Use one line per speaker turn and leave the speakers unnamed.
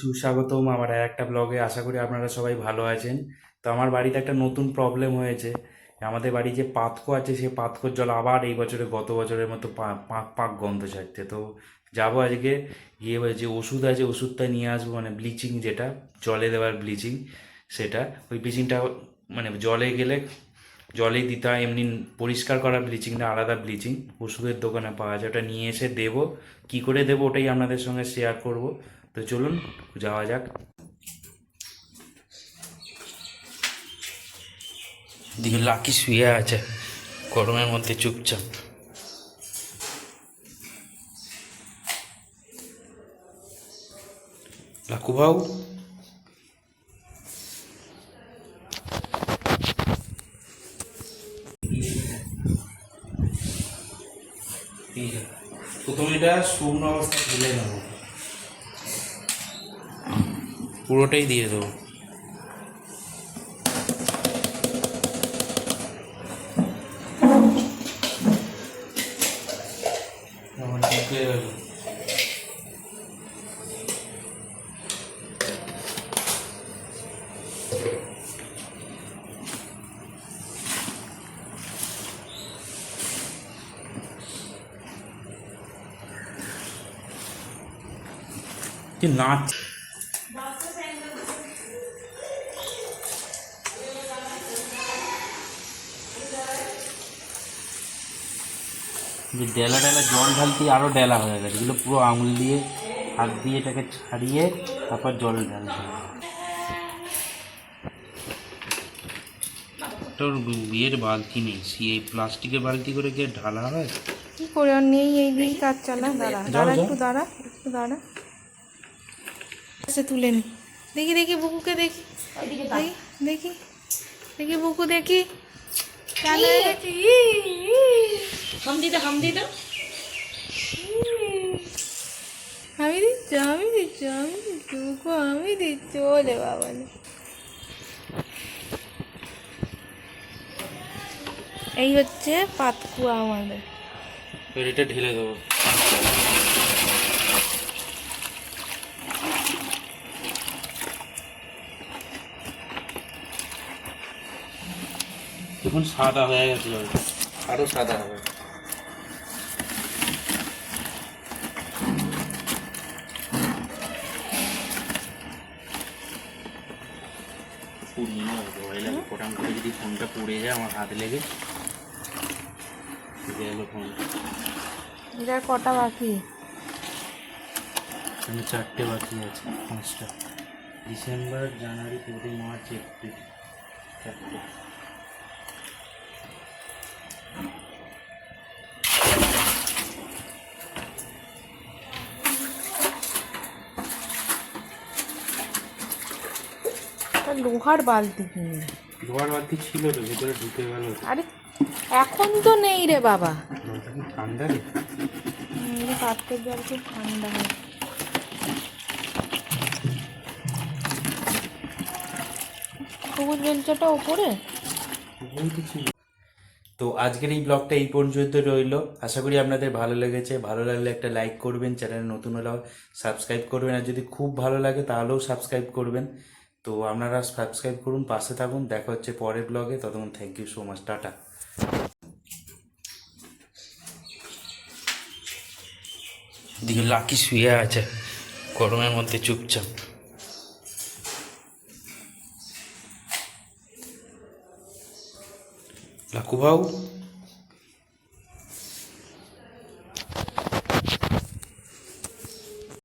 সুস্বাগতম আমার একটা ব্লগে। আশা করি আপনারা সবাই ভালো আছেন। তো আমার বাড়িতে একটা নতুন প্রবলেম হয়েছে। আমাদের বাড়ি যে পাতকো আছে, সেই পাতকোর জল আবার এই বছরে গত বছরের মতো পাক পাক গন্ধ ছাড়ছে। তো যাবো আজকে গিয়ে যে ওষুধ আছে ওষুধটা নিয়ে আসবো, মানে ব্লিচিং, যেটা জলে দেওয়ার ব্লিচিং, সেটা ওই ব্লিচিংটা মানে জলে গেলে জলেই দিতে হয়। এমনি পরিষ্কার করা ব্লিচিংটা আলাদা ব্লিচিং ওষুধের দোকানে পাওয়া যায়, ওটা নিয়ে এসে দেবো। কী করে দেবো ওটাই আপনাদের সঙ্গে শেয়ার করব। তো চলুন যাওয়া যাক। দিকে লাকি শুয়ে আছে গরমের মধ্যে চুপচাপ। লাকু ভাউ, প্রথমে এটা শুকনো অবস্থায় ঢেলে নেব, পুরোটাই দিয়ে দেবো। নাচ যে ডেলা ডেলা জল ঢালতে আরও ডেলা হয়ে গেছে, এগুলো পুরো আঙুল দিয়ে হাত দিয়ে এটাকে ছাড়িয়ে তারপর জল ঢালতে হবে। তোর বিয়ের বালতি নেই, এই প্লাস্টিকের বালতি করে গিয়ে ঢালা হয়
কি করে? আর নেই, এই দিকে কাজ চালা। দাঁড়া দাঁড়া একটু দাঁড়া, একটু দাঁড়া, তুলে নি। দেখি দেখি বুকুকে দেখি, দেখি দেখি দেখি বুকু দেখি। আমি দিচ্ছি, আমি দিচ্ছি, আমি দিচ্ছি বুকু, আমি দিচ্ছি। ওলে বাবা, এই হচ্ছে পাতকুয়া আমাদের।
এটা ঢেলে দেবো। দেখুন সাদা হয়ে গেছে, আরো সাদা হবে। পুড়িয়ে নেবো, ভয় লাগে ফোটাম করে যদি ফোনটা পড়ে যায় আমার হাত লেগে গেল ফোন।
এটার কটা বাকি?
চারটে বাকি আছে, 5টা। ডিসেম্বর, জানুয়ারি, ফেব্রুয়ারি, মার্চ, এপ্রিল, 4টে।
লোহার বালতি কিনে,
লোহার বালতি ছিল তো, ভিতরে ঢুকে গেল।
আরে এখন তো নেই রে বাবা।
ঠান্ডা রে,
পাত্রের জল খুব ঠান্ডা হয়। সবুজ বেলচাটা ওপরে।
তো আজকের এই ব্লগটা এই পর্যন্ত রইল। আশা করি আপনাদের ভালো লেগেছে। ভালো লাগলে একটা লাইক করবেন, চ্যানেল নতুন হলে সাবস্ক্রাইব করবেন, আর যদি খুব ভালো লাগে তাহলেও সাবস্ক্রাইব করবেন। তো আপনারা সাবস্ক্রাইব করুন, পাশে থাকুন। দেখা হচ্ছে পরের ব্লগে, ততক্ষণ thank you so much, tata. দিকে লাকি শুয়ে আছে গরমের মধ্যে চুপচাপ। লাকু ভাউ।